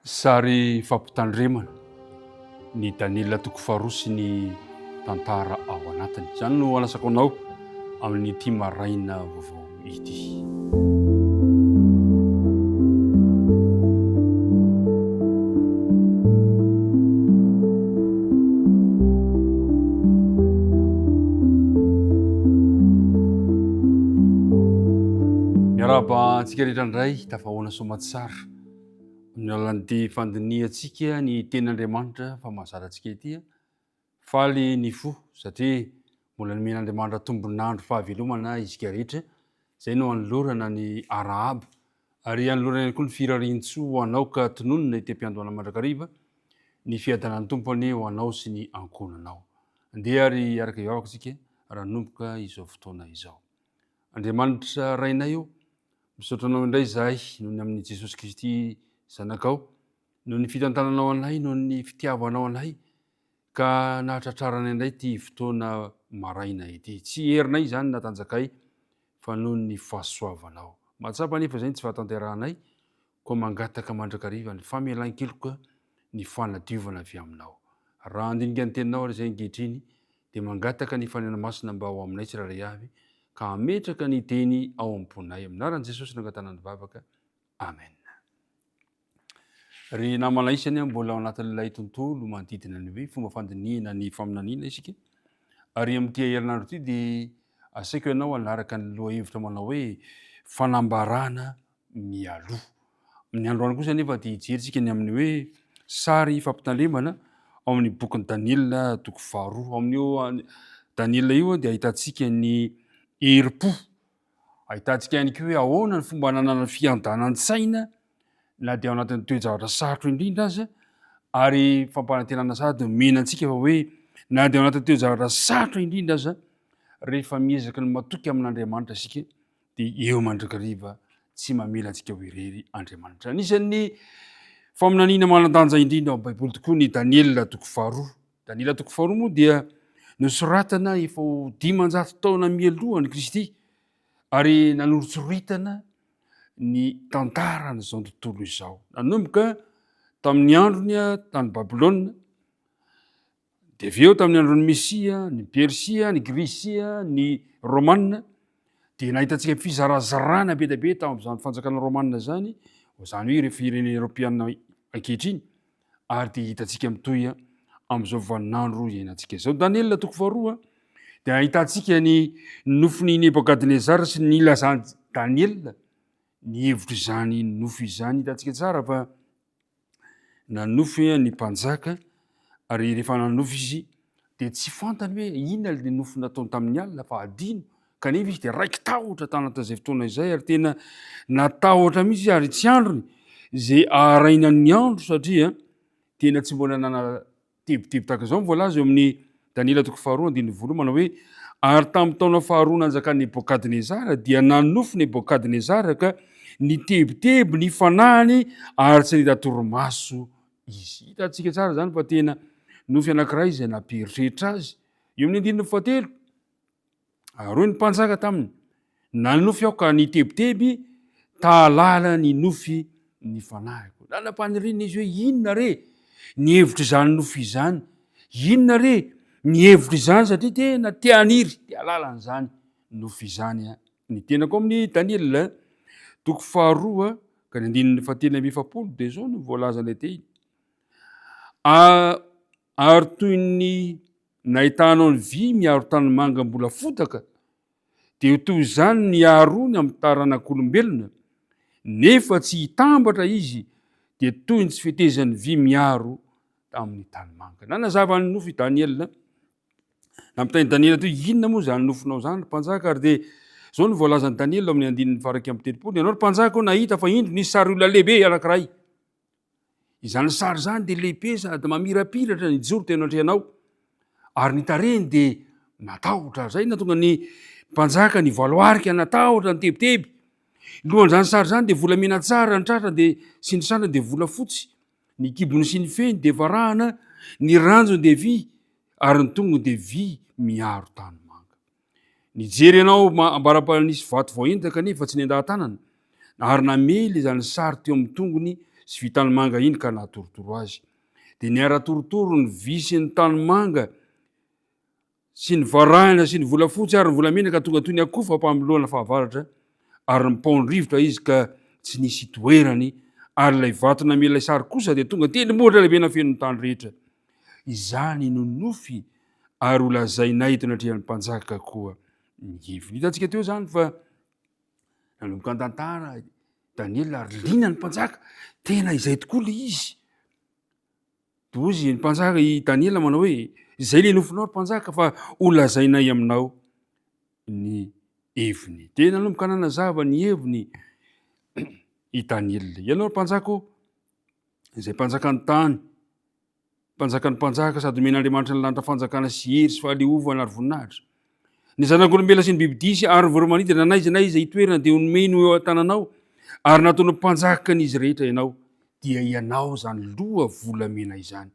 Sary fampitandremana ny Daniela toko faharoa sy ny tantara ao anatiny. Izany no anasako anao amin'ity maraina vaovao ity. Miaraba antsika rehetra indray tafahoana soamatsara amin'ny alalan'ity fandiniantsika ny tenin'Andriamanitra fa mahazatra antsika ity faly ny fo satria mbola nomen'Andriamanitra tombon'andro fahavelomana isika rehetra. Izay no anolorana ny arahaba ary anolorana koa ny firarian-tsoa ho anao ka tononona ity am-piandohana mandrakariva ny fiadanan'ny tompony ho anao sy ny ankonanao. Andeha ary araka ivavaka isika ranomboka izao fotoana izao. Andriamanitra rainay io, misaotra anao indray zahay noho ny amin'ny Jesosy Kristy zanakao, noho ny fitantananao anay, noho ny fitiavanao anay ka nahatratrarana indray ty fotoana maraina ity. Tsy herinay izany natanjakay fa noho ny fahasoavanao. Mahatsapa nefa izay tsy fahatanterahanay koa mangataka mandrakariva ny famelan-keloka ny fanadiovana avy aminao. Raha andinika ny teninao ary izay ankehitriny dia mangataka ny fanena masina mba ao aminay tsiraray avy ka ametraka ny teny ao am-ponay. Aminaran'i Jesosy nangatana ny vavaka. Amen. Ry namana isany mbola ao anatin'ilay tontolo manodidina ny hoe fomba fandiniana ny faminaniana isika. Ary amin'ity herinandro ity dia asaiko ianao hanaraka ny loha hevitra manao hoe fanambarana mialoha. Amin'ny androany kosa nefa dia hijery isika ny amin'ny hoe sary fampitandremana ao amin'ny bokin'ny Daniela toko faharoa. Amin'io Daniela io dia ahitantsika ny herim-po. Ahitantsika ihany koa hoe ahoana ny fomba hananana fiadanan-tsaina na dia ao anatin'ny toe-javatra sarotra indrindra aza, ary fampanantenana sady menantsika fa hoe na dia ao anatin'ny toe-javatra sarotra indrindra aza, rehefa miezaka ny matoky amin'Andriamanitra isika dia eo mandrakariva tsy mamela antsika ho irery Andriamanitra. Anisan'ny faminaniana manan-danja indrindra ao am-baiboly tokoa ny Daniela toko faharoa. Daniela toko faharoa moa dia nosoratana efa ho 500 taona mialohan'i Kristy ary nanorotsiroritana ny tantarana izao tontolo izao. Nanomboka tamin'ny androny tany Babilôna, dia avy eo tamin'ny andron'ny Mesia, ny Persia, ny Grisia, ny Romanina, dia nahitantsika fizarazarana be dia be tamin'izany fanjakana Romanina zany, izany hoe ireo firenena Eoropeana ankehitriny, ary dia hitantsika mitohy amin'izao vaninandro iainantsika izao. Daniela toko faharoa dia ahitantsika ny nofin'i Nebokadnezara sy ny ilazany Daniela, ny hevitro izany nofo izany hitantsika tsara fa nanofy ny mpanjaka, ary rehefa nanofy izy dia tsy fantany hoe inona ilay nofo nataony tamin'ny alina fa adino, kanefa izy dia raiky tahotra tanatin'izay fotoana izay ary tena natahotra mihitsy ary tsy androny izay arainan'ny andro satria tena tsy mbola nana tebotebo tahaka izao voalaza eo amin'ny Daniela toko faharoa 1:20 manao hoe ary tamin'ny taona faharoa nanjakan'i Nebokadnezara dia nanofy Nebokadnezara ka nitebotebo ny fanahiny ary tsy nahita torimaso izy. Hitantsika tsara zany fa tena nofy anankiray izay nampiheritreritra azy. Eo amin'ny 7 aroy ny mpanjaka taminy, nanofy aho ka niteboteby tahalala ny nofy ny fanahiko. Nanam-paniriana izy hoe inona re ny hevitro izany nofy izany, inona re ny hevitro izany satria tena tianiry dia alalan'izany nofy izany. Ny tenako amin'ny Daniela toko faharoa ka ny 9:70 dia zao no voalaza ilay teny. Ary toy ny nahitanao ny vy miaro tanimanga mbola fotaka, dia toy izany ny aharony amin'ny taranak'olombelona, nefa tsy hitambatra izy, dia toy ny tsy fetezan'ny vy miaro tamin'ny tanimanga. Nanazava ny nofy Daniela. Nampitainy Daniela toy inona moa zany nofinao zany mpanjaka, ary dia zao no voalazan'ny Daniela amin'ny 9:30. Ianao mpanjaka nahita fa indro nisy sary olona lehibe anankiray. Izany sary zany dia lehibe sady mamirapiratra ny joro tena andrehanao, ary ny tarehiny dia natahotra. Zay natonga ny mpanjaka ny valoarika natahotra ny teboteby. Lohan'izany sary zany dia volamena tsara ny tratra dia sy ny sandra dia volafotsy, ny kibony sy ny feny dia varahana, ny ranjony dia vy ary ny tongony dia vy miaro tanimanga. Nijery ianao ambarapanisy vato voaentaka nefa tsy nendahan-tanana, ary namely izany sary teo amin'ny tongony sy vitanymanga iny ka natorotoro azy. De niara-torotoro ny visy ny tanymanga sy ny varahina sy ny volafotsy ary ny volamenaka tonga toy ny akoho fa mpameloana fahavaratra ary nipaondrivotra izy ka tsy nisy toerany ary lay vatona melay sary kosa de tonga tendrimohatra lehibe na fenony tany rehetra. Izany nonofy ary olazainay to natrehan'ny mpanjaka koa ny heviny. Hitantsika teo zany fa nanomboka an-tantara Daniel ary lina ny mpanjaka tena izay tokoa le izy. Dozy ny mpanjaka i Daniel manao hoe izay le nofinao ry mpanjaka fa olazainay aminao ny heviny. De nanomboka nanazava ny heviny i Daniel. Ianao ry mpanjaka izay mpanjakany tany, mpanjakany mpanjaka sady men'Andriamanitra ny lanitra fanjakana sy hery sy fahaleovana ary voninahitra. Ny zanak'olombelona sy ny biby disy ary voromanidina naiza naiza itoerana de nomeny eo an-tananao ary nataonao mpanjaka n'izy rehetra ianao dia ianao zany loha volamena izany.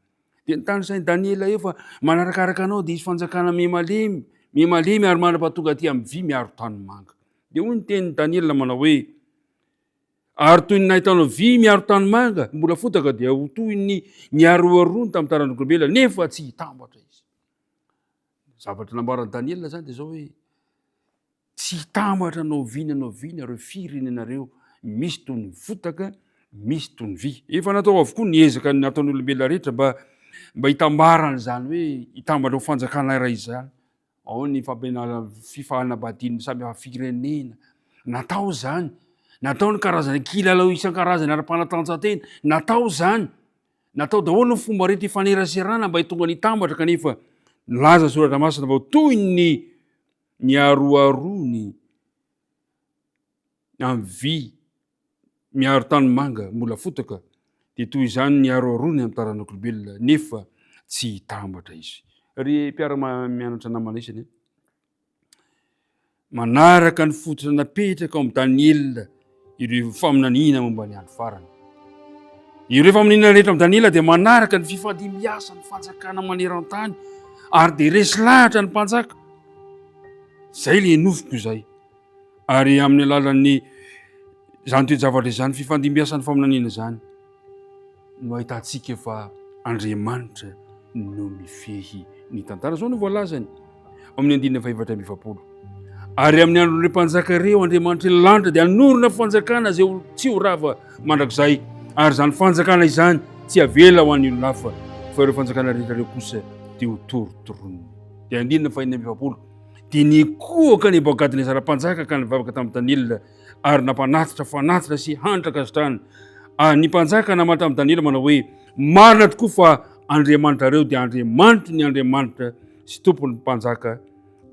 De nitany sainy Daniela eo fa manarakaraka anao de isy fanjakana mimalemy ary manam-pahatonga aty amin'ny vy miaro tanymanga. De hoy ny tenin'ny Daniela manao hoe ary toy ny nahitanao vy miaro tanymanga mbola fotaka dia ho toy ny niaroarony tamin'ny taran'olombelona nefa tsy hitambatra izy. Zavatra nambaran'i Daniela zany de zao hoe tsy hitambatra anao viny areo firenenareo misy toy ny fotaka misy toy ny vy. Efa natao avokoa niezaka nataon'ny olombelona rehetra mba hitambarana zany hoe hitambatra ho fanjakana iray izany. Ao ny fampianarana fifahalana badiny samy hafa firenena. Natao zany. Natao ny karazana kilalao isan-karazany ara-panatanjahantena. Natao zany. Natao daholo ny fomba rehetra ifaneraserana mba hitonga nitambatra kanefa laza soratra masina vao toy ny niaroarony amin'ny vy miaro tanymanga mbola fotaka de toy izany niaroarony amin'ny taran'olombelona nefa tsy hitambatra izy. Ry mpiara-mianatra namana isany manaraka ny fototra napetraka ao amin'ny Daniel ireo faminaniana momba ny andro farany. Ireo faminaniana rehetra amin'ny Daniel de manaraka ny fifandimbiasa ny fanjakana maneran-tany ary de resy lahatra ny mpanjaka. Zay le nofiko zay. Ary amin'ny alalan'ny zany toe-javatra zany fifandimbiasa ny faminaniana zany no ahitantsika fa Andriamanitra no mifehy ny tantara. Zao no voalazany amin'ny 2:7. Ary amin'ny andron'ireo mpanjaka ireo Andriamanitra ny lanitra dia hanorina fanjakana zay tsy ho rava mandrakizay ary zany fanjakana izany tsy avela ho an'ny olona hafa fa ireo fanjakana rehetra ireo kosa dia ho torotoroniny. Dia 2:7 dia nikohaka Nebukadnezara mpanjaka ka nivavaka tamin'ny Daniel ary nampanatitra fanatitra sy hanitra kasitrahana. Ny mpanjaka namana tamin'ny Daniel manao hoe marina tokoa fa Andriamanitra reo dia Andriamanitra ny Andriamanitra sy tompon'ny mpanjaka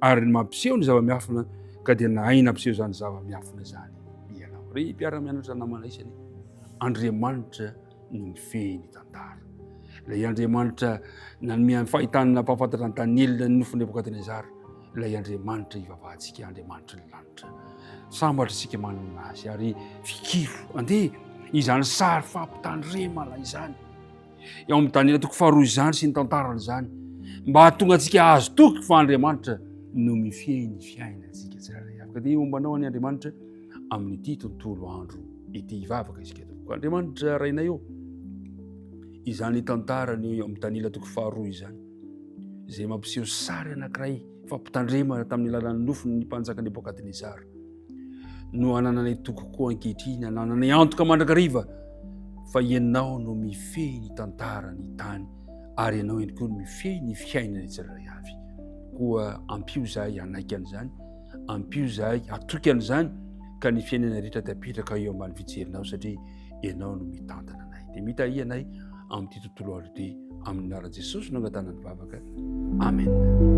ary mampiseho ny zava-miafina ka dia nahay nampiseho zany zava-miafina zany ianao. Ry mpiara-mianatra namana isany Andriamanitra no mifehy ny tantara. Ilay Andriamanitra nanome fahitana nampahafantatra ny Daniel ny nofin'ny Nebukadnezara. Ilay Andriamanitra ivavahantsika Andriamanitra ny lanitra. Sambatra isika manana azy ary fikiro andeha izany sary fampitandremana izany. Eo amin'ny Daniel toko 2 izany sy ny tantarany zany mba hahatonga antsika azo toky fa Andriamanitra no mifehy ny fiainantsika tsirairay avy. Ka dia ombanao any Andriamanitra amin'ity tontolo andro ity hivavaka isika tokoa. Andriamanitra rainay eo izany tantarany eo amin'ny Daniel toko 2 izany zay mampiseho sary anankiray fampitandremana tamin'ny alalan'ny nofin'ny mpanjaka Nebukadnezara no anananay tokokoa ankehitriny anananay antoka mandrakariva fa ianao no mifehy ny tantara ny tany ary ianao ihany koa no mifehy ny fiainana tsirairay avy. Koa ampio zahay anaiky an'izany, ampio zahay atoky an'izany ka ny fiainana rehetra tapetraka eo ambany fijerinao satria ianao no mitantana anay. Dia mitahy anay amin'ity tontolo andro ity amin'ny anaran'i Jesosy no angatana ny vavaka. Amen.